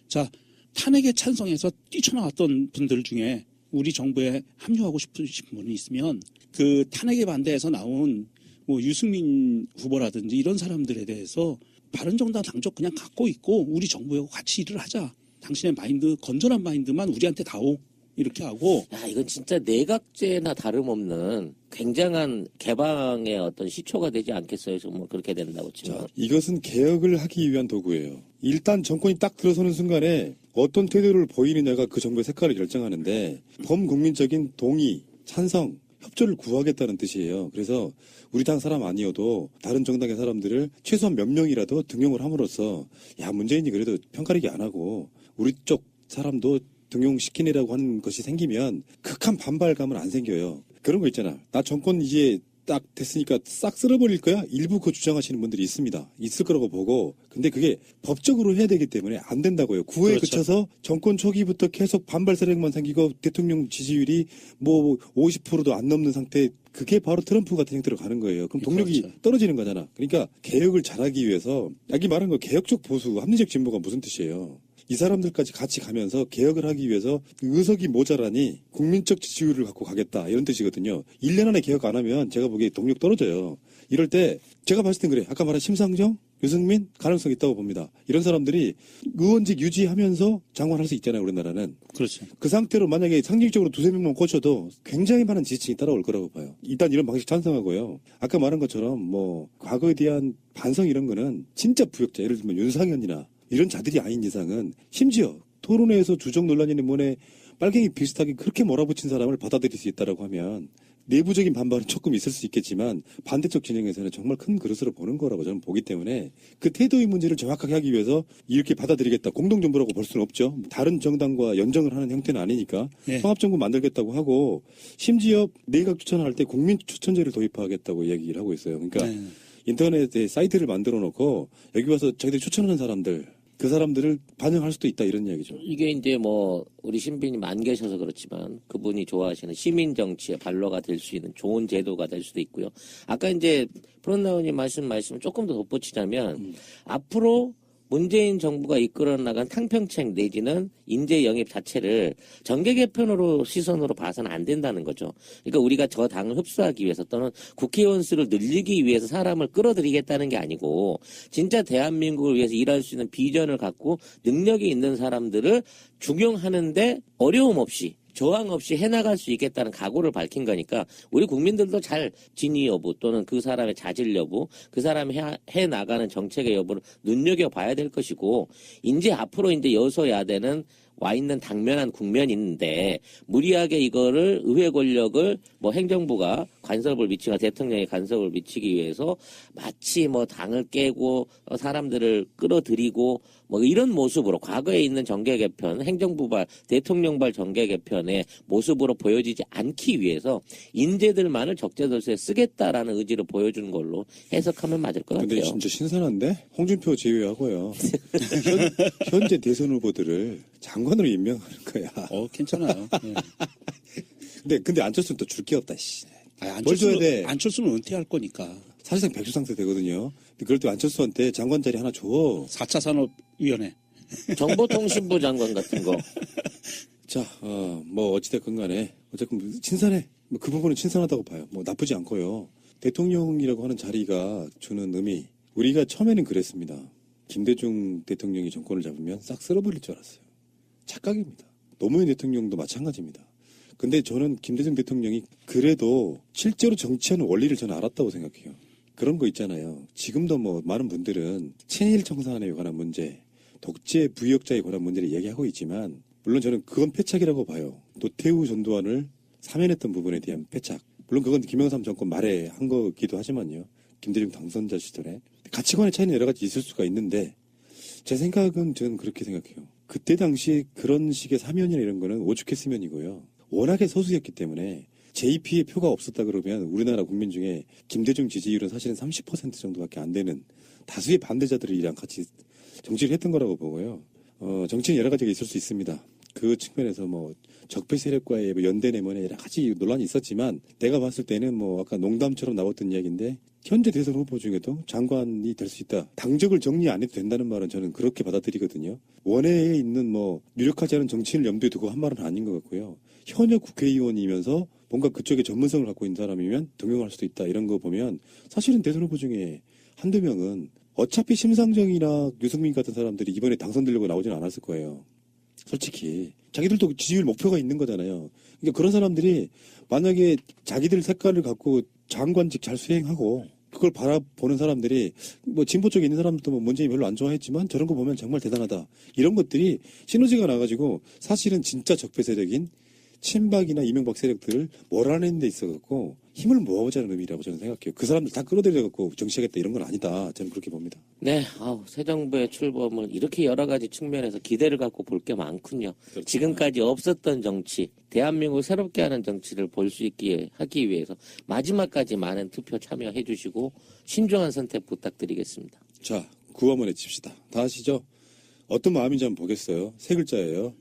자 탄핵에 찬성해서 뛰쳐나왔던 분들 중에 우리 정부에 합류하고 싶으신 분이 있으면 그 탄핵에 반대해서 나온 뭐 유승민 후보라든지 이런 사람들에 대해서 바른정당 당적 그냥 갖고 있고 우리 정부하고 같이 일을 하자. 당신의 마인드 건전한 마인드만 우리한테 다오. 이렇게 하고 야, 이건 진짜 내각제나 다름없는 굉장한 개방의 어떤 시초가 되지 않겠어요? 정말 그렇게 된다고 치면. 자, 이것은 개혁을 하기 위한 도구예요. 일단 정권이 딱 들어서는 순간에 어떤 태도를 보이느냐가 그 정부의 색깔을 결정하는데 범국민적인 동의, 찬성, 협조를 구하겠다는 뜻이에요. 그래서 우리 당 사람 아니어도 다른 정당의 사람들을 최소한 몇 명이라도 등용을 함으로써 야 문재인이 그래도 편가르기 안 하고 우리 쪽 사람도 등용시키느라고 하는 것이 생기면 극한 반발감은 안 생겨요. 그런 거 있잖아. 나 정권 이제 딱 됐으니까 싹 쓸어버릴 거야? 일부 그 주장하시는 분들이 있습니다. 있을 거라고 보고. 근데 그게 법적으로 해야 되기 때문에 안 된다고요. 구호에 그렇죠. 그쳐서 정권 초기부터 계속 반발 세력만 생기고 대통령 지지율이 뭐 50%도 안 넘는 상태 그게 바로 트럼프 같은 형태로 가는 거예요. 그럼 동력이 그렇죠. 떨어지는 거잖아. 그러니까 개혁을 잘하기 위해서 여기 말한 거 개혁적 보수, 합리적 진보가 무슨 뜻이에요? 이 사람들까지 같이 가면서 개혁을 하기 위해서 의석이 모자라니 국민적 지지율을 갖고 가겠다 이런 뜻이거든요. 1년 안에 개혁 안 하면 제가 보기에 동력 떨어져요. 이럴 때 제가 봤을 땐 그래. 아까 말한 심상정, 유승민 가능성이 있다고 봅니다. 이런 사람들이 의원직 유지하면서 장관할 수 있잖아요. 우리나라는. 그렇죠. 그 상태로 만약에 상징적으로 두세 명만 꽂혀도 굉장히 많은 지지층이 따라올 거라고 봐요. 일단 이런 방식 찬성하고요. 아까 말한 것처럼 뭐 과거에 대한 반성 이런 거는 진짜 부역자 예를 들면 윤상현이나 이런 자들이 아닌 이상은 심지어 토론회에서 주적 논란이니 뭐네 빨갱이 비슷하게 그렇게 몰아붙인 사람을 받아들일 수 있다라고 하면 내부적인 반발은 조금 있을 수 있겠지만 반대쪽 진영에서는 정말 큰 그릇으로 보는 거라고 저는 보기 때문에 그 태도의 문제를 정확하게 하기 위해서 이렇게 받아들이겠다. 공동정부라고 볼 수는 없죠. 다른 정당과 연정을 하는 형태는 아니니까 예. 통합정부 만들겠다고 하고 심지어 내각 추천할 때 국민 추천제를 도입하겠다고 얘기를 하고 있어요. 그러니까 네. 인터넷에 사이트를 만들어 놓고 여기 와서 자기들이 추천하는 사람들 그 사람들을 반영할 수도 있다 이런 이야기죠. 이게 이제 뭐 우리 신빈님 안 계셔서 그렇지만 그분이 좋아하시는 시민 정치의 발로가 될 수 있는 좋은 제도가 될 수도 있고요. 아까 이제 프론나우님 말씀을 조금 더 덧붙이자면 앞으로 문재인 정부가 이끌어 나간 탕평책 내지는 인재 영입 자체를 정계 개편으로 시선으로 봐서는 안 된다는 거죠. 그러니까 우리가 저 당을 흡수하기 위해서 또는 국회의원 수를 늘리기 위해서 사람을 끌어들이겠다는 게 아니고 진짜 대한민국을 위해서 일할 수 있는 비전을 갖고 능력이 있는 사람들을 중용하는데 어려움 없이 저항 없이 해나갈 수 있겠다는 각오를 밝힌 거니까 우리 국민들도 잘 진위 여부 또는 그 사람의 자질 여부 그 사람이 해나가는 정책의 여부를 눈여겨봐야 될 것이고 이제 앞으로 이제 여소야대는 와 있는 당면한 국면이 있는데 무리하게 이거를 의회 권력을 뭐 행정부가 간섭을 미치거나 대통령이 간섭을 미치기 위해서 마치 뭐 당을 깨고 사람들을 끌어들이고 뭐 이런 모습으로 과거에 있는 정계 개편, 행정부발, 대통령발 정계 개편의 모습으로 보여지지 않기 위해서 인재들만을 적재적소에 쓰겠다라는 의지를 보여주는 걸로 해석하면 맞을 것 같아요. 근데 진짜 신선한데 홍준표 제외하고요. 현재 대선 후보들을 장관으로 임명하는 거야. 괜찮아요. 네. 근데 안철수는 또 줄 게 없다. 씨. 뭘 안철수는, 줘야 돼? 안철수는 은퇴할 거니까. 사실상 백수 상태 되거든요. 근데 그럴 때 안철수한테 장관 자리 하나 줘. 4차 산업위원회. 정보통신부 장관 같은 거. 자, 뭐 어찌됐건 간에 어쨌든 신선해. 뭐 그 부분은 신선하다고 봐요. 뭐 나쁘지 않고요. 대통령이라고 하는 자리가 주는 의미. 우리가 처음에는 그랬습니다. 김대중 대통령이 정권을 잡으면 싹 쓸어버릴 줄 알았어요. 착각입니다. 노무현 대통령도 마찬가지입니다. 근데 저는 김대중 대통령이 그래도 실제로 정치하는 원리를 저는 알았다고 생각해요. 그런 거 있잖아요. 지금도 뭐 많은 분들은 친일 청산에 관한 문제, 독재 부역자에 관한 문제를 얘기하고 있지만 물론 저는 그건 패착이라고 봐요. 노태우 전두환을 사면했던 부분에 대한 패착. 물론 그건 김영삼 정권 말에 한 거기도 하지만요. 김대중 당선자 시절에. 가치관의 차이는 여러 가지 있을 수가 있는데 제 생각은 저는 그렇게 생각해요. 그때 당시 그런 식의 사면이나 이런 거는 오죽했으면이고요. 워낙에 소수였기 때문에 JP의 표가 없었다 그러면 우리나라 국민 중에 김대중 지지율은 사실은 30% 정도밖에 안 되는 다수의 반대자들이랑 같이 정치를 했던 거라고 보고요. 정치는 여러 가지가 있을 수 있습니다. 그 측면에서 뭐 적폐 세력과의 뭐 연대 내면에 여러 가지 논란이 있었지만 내가 봤을 때는 뭐 아까 농담처럼 나왔던 이야기인데 현재 대선 후보 중에도 장관이 될 수 있다. 당적을 정리 안 해도 된다는 말은 저는 그렇게 받아들이거든요. 원외에 있는 뭐 유력하지 않은 정치인을 염두에 두고 한 말은 아닌 것 같고요. 현역 국회의원이면서 뭔가 그쪽에 전문성을 갖고 있는 사람이면 등용할 수도 있다. 이런 거 보면 사실은 대선 후보 중에 한두 명은 어차피 심상정이나 유승민 같은 사람들이 이번에 당선되려고 나오지는 않았을 거예요. 솔직히 자기들도 지지율 목표가 있는 거잖아요. 그러니까 그런 사람들이 만약에 자기들 색깔을 갖고 장관직 잘 수행하고 그걸 바라보는 사람들이 뭐 진보 쪽에 있는 사람들도 뭐 문재인 별로 안 좋아했지만 저런 거 보면 정말 대단하다. 이런 것들이 시너지가 나가지고 사실은 진짜 적폐 세력인 친박이나 이명박 세력들을 몰아내는 데 있어갖고 힘을 모아보자는 의미라고 저는 생각해요. 그 사람들 다 끌어들여갖고 정치하겠다 이런 건 아니다. 저는 그렇게 봅니다. 네, 새 정부의 출범을 이렇게 여러 가지 측면에서 기대를 갖고 볼 게 많군요. 그렇구나. 지금까지 없었던 정치, 대한민국을 새롭게 하는 정치를 볼 수 있게 하기 위해서 마지막까지 많은 투표 참여해 주시고 신중한 선택 부탁드리겠습니다. 자, 구호 한번 외칩시다. 다 아시죠? 어떤 마음인지 한번 보겠어요. 세 글자예요.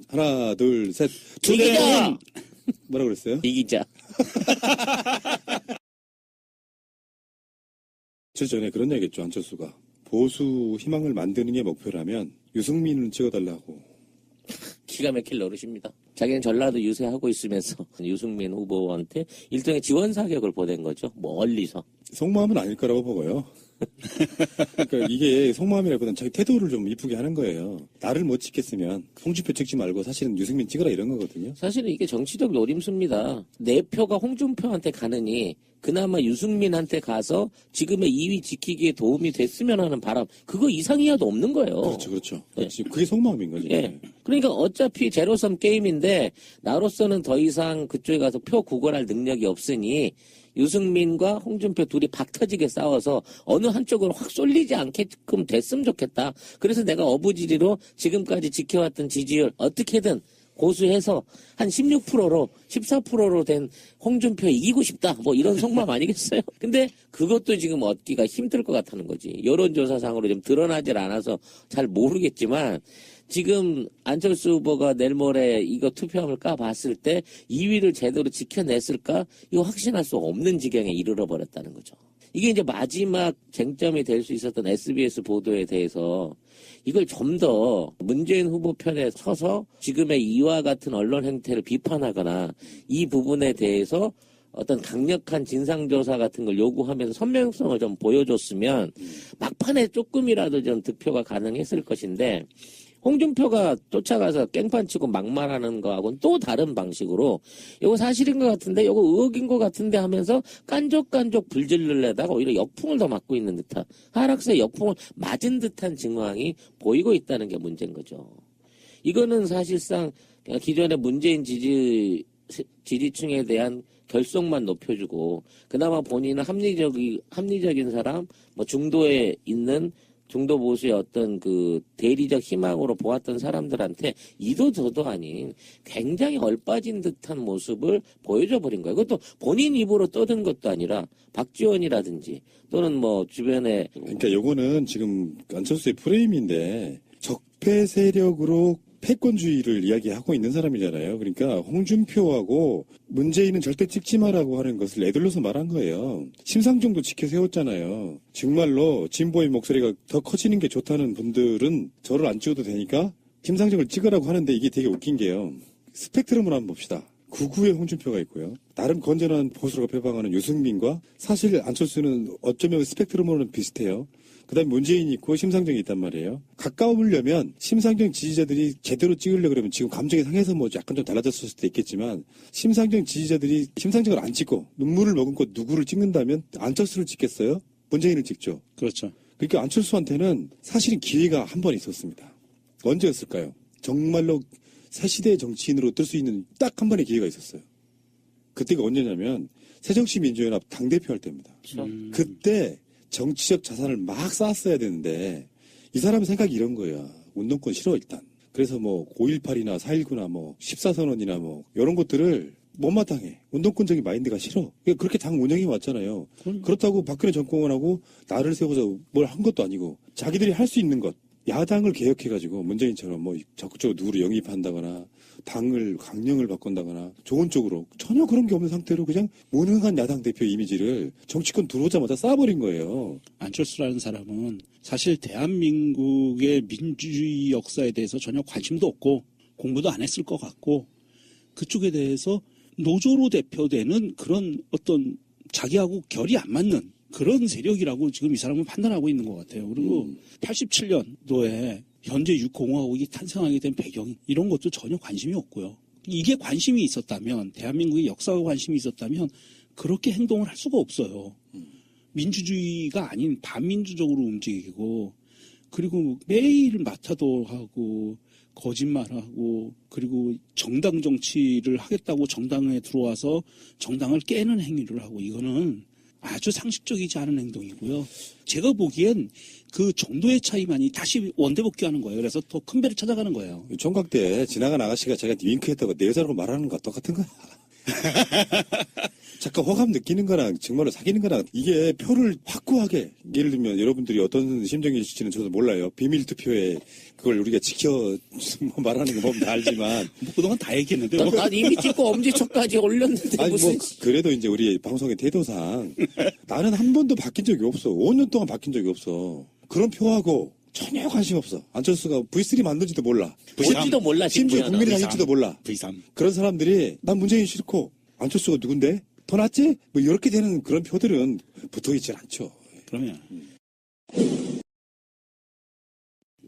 하나, 둘, 셋. 이기자! 뭐라고 그랬어요? 이기자. 며칠 전에 그런 얘기 했죠. 안철수가. 보수 희망을 만드는 게 목표라면 유승민을 찍어달라고. 기가 막힐 노릇입니다. 자기는 전라도 유세하고 있으면서 유승민 후보한테 일종의 지원 사격을 보낸 거죠. 멀리서. 속마음은 아닐 거라고 보고요. 그러니까 이게 속마음이라기보다는 자기 태도를 좀 이쁘게 하는 거예요. 나를 못 찍겠으면 홍준표 찍지 말고 사실은 유승민 찍으라 이런 거거든요. 사실은 이게 정치적 노림수입니다. 내 표가 홍준표한테 가느니 그나마 유승민한테 가서 지금의 2위 지키기에 도움이 됐으면 하는 바람, 그거 이상이야도 없는 거예요. 그렇죠, 그렇죠. 그게 속마음인 거지. 예. 그러니까 어차피 제로섬 게임인데 나로서는 더 이상 그쪽에 가서 표 구걸할 능력이 없으니 유승민과 홍준표 둘이 박터지게 싸워서 어느 한쪽으로 확 쏠리지 않게끔 됐으면 좋겠다. 그래서 내가 어부지리로 지금까지 지켜왔던 지지율 어떻게든 고수해서 한 16%로 14%로 된 홍준표 이기고 싶다. 뭐 이런 속마음 아니겠어요? 근데 그것도 지금 얻기가 힘들 것 같다는 거지. 여론조사상으로 좀 드러나질 않아서 잘 모르겠지만 지금 안철수 후보가 내일 모레 이거 투표함을 까봤을 때 2위를 제대로 지켜냈을까? 이거 확신할 수 없는 지경에 이르러 버렸다는 거죠. 이게 이제 마지막 쟁점이 될 수 있었던 SBS 보도에 대해서 이걸 좀 더 문재인 후보 편에 서서 지금의 이와 같은 언론 행태를 비판하거나 이 부분에 대해서 어떤 강력한 진상조사 같은 걸 요구하면서 선명성을 좀 보여줬으면 막판에 조금이라도 좀 득표가 가능했을 것인데 홍준표가 쫓아가서 깽판 치고 막말하는 거하고는 또 다른 방식으로 이거 사실인 것 같은데 이거 의혹인 것 같은데 하면서 깐족깐족 불질르려다가 오히려 역풍을 더 맞고 있는 듯한 하락세 역풍을 맞은 듯한 증황이 보이고 있다는 게 문제인 거죠. 이거는 사실상 기존의 문재인 지지층에 대한 결속만 높여주고 그나마 본인은 합리적인 사람 뭐 중도에 있는 중도 보수의 어떤 그 대리적 희망으로 보았던 사람들한테 이도 저도 아닌 굉장히 얼빠진 듯한 모습을 보여줘 버린 거예요. 그것도 본인 입으로 떠든 것도 아니라 박지원이라든지 또는 뭐 주변에 그러니까 요거는 지금 안철수의 프레임인데 적폐 세력으로 패권주의를 이야기하고 있는 사람이잖아요. 그러니까 홍준표하고 문재인은 절대 찍지 마라고 하는 것을 애들러서 말한 거예요. 심상정도 지켜 세웠잖아요. 정말로 진보의 목소리가 더 커지는 게 좋다는 분들은 저를 안 찍어도 되니까 심상정을 찍으라고 하는데 이게 되게 웃긴 게요. 스펙트럼을 한번 봅시다. 구구의 홍준표가 있고요. 나름 건전한 보수로 표방하는 유승민과 사실 안철수는 어쩌면 스펙트럼으로는 비슷해요. 그 다음에 문재인이 있고 심상정이 있단 말이에요. 가까우려면 심상정 지지자들이 제대로 찍으려고 그러면 지금 감정이 상해서 뭐 약간 좀 달라졌을 수도 있겠지만 심상정 지지자들이 심상정을 안 찍고 눈물을 머금고 누구를 찍는다면 안철수를 찍겠어요? 문재인을 찍죠. 그렇죠. 그러니까 안철수한테는 사실은 기회가 한 번 있었습니다. 언제였을까요? 정말로 새 시대의 정치인으로 뜰 수 있는 딱 한 번의 기회가 있었어요. 그때가 언제냐면 새정치민주연합 당대표 할 때입니다. 그때 정치적 자산을 막 쌓았어야 되는데 이 사람 생각이 이런 거야. 운동권 싫어 일단. 그래서 뭐 5.18이나 4.19나 뭐 14선언이나 뭐 이런 것들을 못마땅해. 운동권적인 마인드가 싫어. 그러니까 그렇게 당 운영해 왔잖아요. 그렇다고 박근혜 정권하고 나를 세워서 뭘 한 것도 아니고 자기들이 할 수 있는 것. 야당을 개혁해가지고 문재인처럼 뭐 적극적으로 누구를 영입한다거나 당을 강령을 바꾼다거나 좋은 쪽으로 전혀 그런 게 없는 상태로 그냥 무능한 야당 대표 이미지를 정치권 들어오자마자 쌓아버린 거예요. 안철수라는 사람은 사실 대한민국의 민주주의 역사에 대해서 전혀 관심도 없고 공부도 안 했을 것 같고 그쪽에 대해서 노조로 대표되는 그런 어떤 자기하고 결이 안 맞는 그런 세력이라고 지금 이 사람은 판단하고 있는 것 같아요. 그리고 87년도에 현재 6공화국이 탄생하게 된 배경 이런 것도 전혀 관심이 없고요. 이게 관심이 있었다면 대한민국의 역사가 관심이 있었다면 그렇게 행동을 할 수가 없어요. 민주주의가 아닌 반민주적으로 움직이고 그리고 매일 마타도하고 거짓말하고 그리고 정당 정치를 하겠다고 정당에 들어와서 정당을 깨는 행위를 하고 이거는 아주 상식적이지 않은 행동이고요. 제가 보기엔 그 정도의 차이만이 다시 원대복귀하는 거예요. 그래서 더 큰 배를 찾아가는 거예요. 총각 때 지나간 아가씨가 자기한테 윙크했다고 내 여자라고 말하는 거와 똑같은 거야. 잠깐 호감 느끼는 거랑 정말로 사귀는 거랑 이게 표를 확고하게 예를 들면 여러분들이 어떤 심정이실지는 저도 몰라요. 비밀 투표에 그걸 우리가 지켜 뭐 말하는 거 보면 다 알지만 뭐 그동안 다 얘기했는데 난 이미 찍고 엄지척까지 올렸는데 아니 무슨 뭐 그래도 이제 우리 방송의 태도상 나는 한 번도 바뀐 적이 없어. 5년 동안 바뀐 적이 없어. 그런 표하고 전혀 관심 없어. 안철수가 V3 만든지도 몰라. 뭔지도 몰라. 심지어 진짜. 국민이 할지도 몰라. V3. 그런 사람들이 난 문재인 싫고 안철수가 누군데? 더 낫지? 뭐 이렇게 되는 그런 표들은 붙어 있질 않죠. 그러면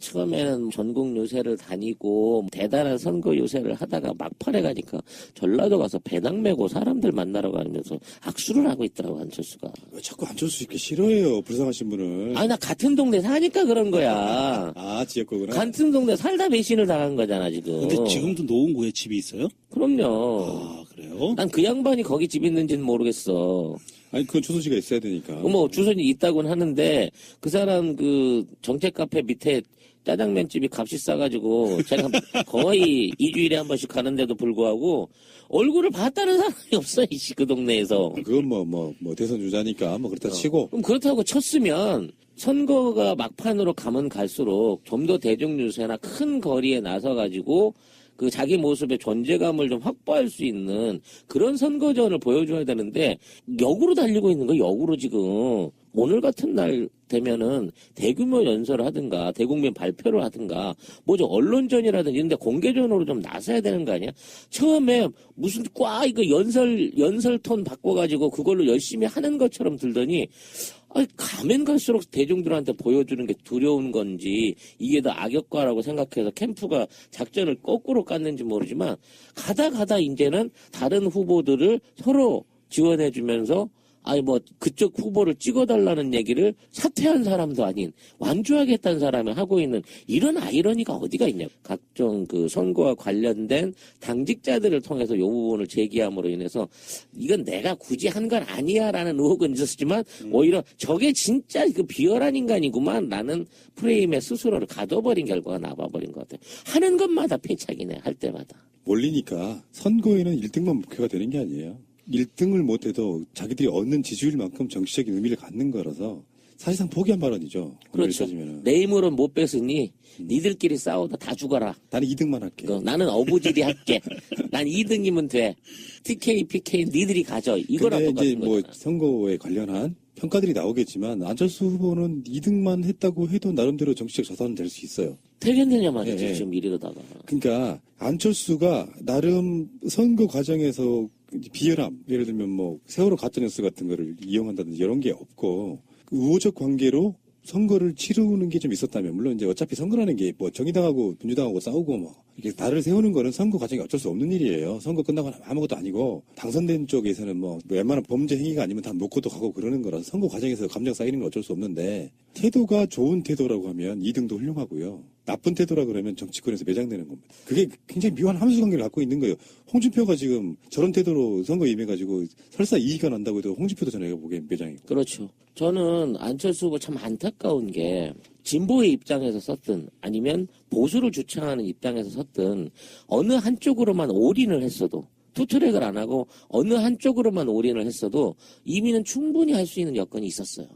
처음에는 전국 요새를 다니고 대단한 선거 요새를 하다가 막판에 가니까 전라도 가서 배낭 메고 사람들 만나러 가면서 악수를 하고 있더라고, 안철수가. 왜 자꾸 안철수 이렇게 싫어해요, 불쌍하신 분을. 아니, 나 같은 동네 사니까 그런 거야. 아, 지역구구나. 같은 동네 살다 배신을 당한 거잖아, 지금. 근데 지금도 노원구에 집이 있어요? 그럼요. 아, 그래요? 난 그 양반이 거기 집 있는지는 모르겠어. 아니, 그건 주소지가 있어야 되니까. 뭐 주소지 있다고는 하는데 그 사람 그 정책 카페 밑에 짜장면집이 값이 싸가지고 제가 거의 2주일에 한 번씩 가는데도 불구하고 얼굴을 봤다는 사람이 없어, 이씨, 그 동네에서. 그건 뭐 대선 주자니까 뭐 그렇다 치고. 그럼 그렇다고 쳤으면 선거가 막판으로 가면 갈수록 좀 더 대중 유세나 큰 거리에 나서가지고 그 자기 모습의 존재감을 좀 확보할 수 있는 그런 선거전을 보여줘야 되는데 역으로 달리고 있는 거, 역으로 지금. 오늘 같은 날 되면은 대규모 연설을 하든가 대국민 발표를 하든가 뭐 좀 언론전이라든지 이런 데 공개전으로 좀 나서야 되는 거 아니야? 처음에 무슨 이거 연설 톤 바꿔가지고 그걸로 열심히 하는 것처럼 들더니 가면 갈수록 대중들한테 보여주는 게 두려운 건지 이게 더 악역과라고 생각해서 캠프가 작전을 거꾸로 깠는지 모르지만 가다 이제는 다른 후보들을 서로 지원해주면서 그쪽 후보를 찍어달라는 얘기를 사퇴한 사람도 아닌 완주하겠다는 사람이 하고 있는 이런 아이러니가 어디가 있냐. 각종 그 선거와 관련된 당직자들을 통해서 이 부분을 제기함으로 인해서 이건 내가 굳이 한 건 아니야라는 의혹은 있었지만 오히려 저게 진짜 그 비열한 인간이구만 라는 프레임에 스스로를 가둬버린 결과가 나와버린 것 같아요. 하는 것마다 패착이네, 할 때마다. 몰리니까 선거에는 1등만 목표가 되는 게 아니에요. 1등을 못해도 자기들이 얻는 지지율만큼 정치적인 의미를 갖는 거라서 사실상 포기한 발언이죠. 그렇죠. 내 힘으로는 못 뺐으니 니들끼리 싸우다 다 죽어라. 나는 2등만 할게. 나는 어부지리 할게. 난 2등이면 돼. TK, PK 니들이 가져. 이거랑 근데 이제 똑같은 뭐 거잖아. 선거에 관련한 평가들이 나오겠지만 안철수 후보는 2등만 했다고 해도 나름대로 정치적 자산은 될 수 있어요. 되겠느냐 말이지, 예. 지금 이러다가. 그러니까 안철수가 나름 선거 과정에서 비열함, 예를 들면 뭐 세월호 가짜뉴스 같은 거를 이용한다든지 이런 게 없고 우호적 관계로 선거를 치르는 게 좀 있었다면, 물론 이제 어차피 선거라는 게 뭐 정의당하고 민주당하고 싸우고 뭐 이렇게 달을 세우는 거는 선거 과정이 어쩔 수 없는 일이에요. 선거 끝나고 아무것도 아니고 당선된 쪽에서는 뭐 웬만한 범죄 행위가 아니면 다 놓고도 가고 그러는 거라서 선거 과정에서 감정 쌓이는 건 어쩔 수 없는데, 태도가 좋은 태도라고 하면 2등도 훌륭하고요. 나쁜 태도라 그러면 정치권에서 매장되는 겁니다. 그게 굉장히 묘한 함수관계를 갖고 있는 거예요. 홍준표가 지금 저런 태도로 선거 임해가지고 설사 이의가 난다고 해도 홍준표도 저는 보기엔 매장이고. 그렇죠. 저는 안철수 후보 참 안타까운 게 진보의 입장에서 썼든 아니면 보수를 주창하는 입장에서 썼든 어느 한쪽으로만 올인을 했어도, 투트랙을 안 하고 어느 한쪽으로만 올인을 했어도 이미는 충분히 할 수 있는 여건이 있었어요.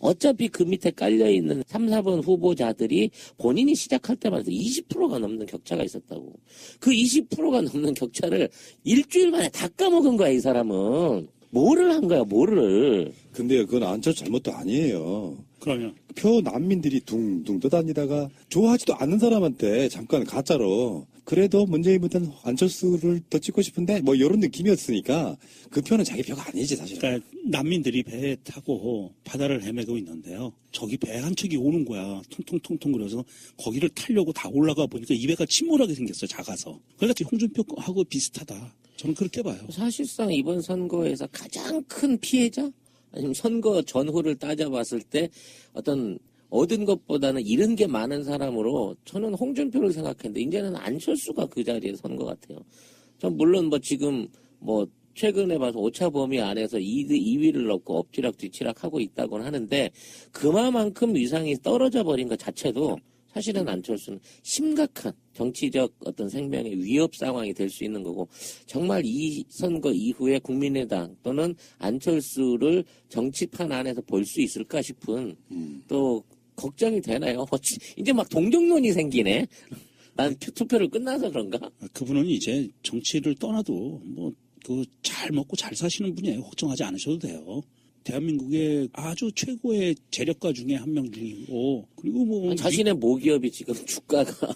어차피 그 밑에 깔려있는 3, 4번 후보자들이 본인이 시작할 때만 해도 20%가 넘는 격차가 있었다고. 그 20%가 넘는 격차를 일주일 만에 다 까먹은 거야, 이 사람은. 뭐를 한 거야, 뭐를. 근데요, 그건 안철수 잘못도 아니에요. 그러면 표 난민들이 둥둥 떠다니다가 좋아하지도 않는 사람한테 잠깐 가짜로 그래도 문재인보다는 안철수를 더 찍고 싶은데 뭐 이런 느낌이었으니까 그 표는 자기 표가 아니지 사실은. 그러니까 난민들이 배에 타고 바다를 헤매고 있는데요. 저기 배 한 척이 오는 거야. 통통통통 그래서 거기를 타려고 다 올라가 보니까 이 배가 침몰하게 생겼어요. 작아서. 그러니까 홍준표하고 비슷하다. 저는 그렇게 봐요. 사실상 이번 선거에서 가장 큰 피해자? 아니면 선거 전후를 따져봤을 때 어떤 얻은 것보다는 잃은 게 많은 사람으로 저는 홍준표를 생각했는데 이제는 안철수가 그 자리에 선 것 같아요. 전 물론 뭐 지금 뭐 최근에 봐서 오차 범위 안에서 2위를 넣고 엎치락 뒤치락 하고 있다고는 하는데 그만큼 위상이 떨어져 버린 것 자체도 사실은 안철수는 심각한 정치적 어떤 생명의 위협 상황이 될 수 있는 거고, 정말 이 선거 이후에 국민의당 또는 안철수를 정치판 안에서 볼 수 있을까 싶은 또 걱정이 되나요? 이제 막 동정론이 생기네. 난 투표를 끝나서 그런가? 그분은 이제 정치를 떠나도 뭐 그 잘 먹고 잘 사시는 분이에요. 걱정하지 않으셔도 돼요. 대한민국의 아주 최고의 재력가 중에 한 명 중이고, 그리고 뭐 자신의 모기업이 지금 주가가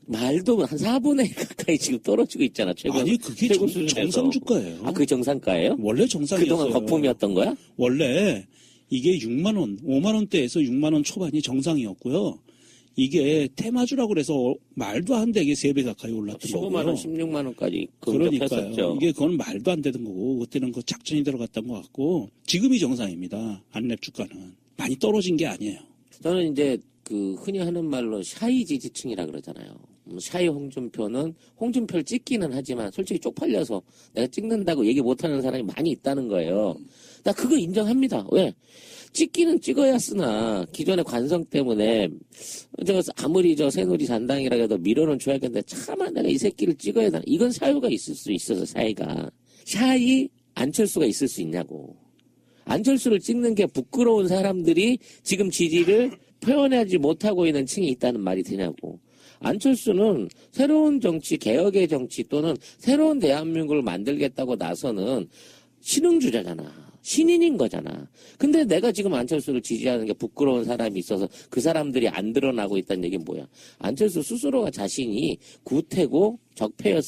말도 한 4분의 1 가까이 지금 떨어지고 있잖아. 최고. 아니 그게 최고 정상 주가예요. 아, 그게 정상가예요? 원래 정상이었어요. 그동안 거품이었던 거야? 원래 이게 6만 원, 5만 원대에서 6만 원 초반이 정상이었고요. 이게 테마주라고 그래서 말도 안 되게 3배 가까이 올랐던 15만 거고요. 원, 16만 원까지 그러니까요. 급락했었죠. 이게 그건 말도 안 되는 거고 그때는 그 작전이 들어갔던 것 같고 지금이 정상입니다. 안랩 주가는 많이 떨어진 게 아니에요. 저는 이제 그 흔히 하는 말로 샤이 지지층이라 그러잖아요. 샤이 홍준표는 홍준표를 찍기는 하지만 솔직히 쪽팔려서 내가 찍는다고 얘기 못하는 사람이 많이 있다는 거예요. 나 그거 인정합니다. 왜? 찍기는 찍어야 쓰나 기존의 관성 때문에 저 아무리 저 새누리 잔당이라 해도 밀어는 줘야겠는데 차마 내가 이 새끼를 찍어야 되나. 이건 사유가 있을 수 있어서 샤이가. 샤이 안철수가 있을 수 있냐고. 안철수를 찍는 게 부끄러운 사람들이 지금 지지를 표현하지 못하고 있는 층이 있다는 말이 되냐고. 안철수는 새로운 정치, 개혁의 정치 또는 새로운 대한민국을 만들겠다고 나서는 신흥주자잖아. 신인인 거잖아. 근데 내가 지금 안철수를 지지하는 게 부끄러운 사람이 있어서 그 사람들이 안 드러나고 있다는 얘기는 뭐야. 안철수 스스로가 자신이 구태고 적폐였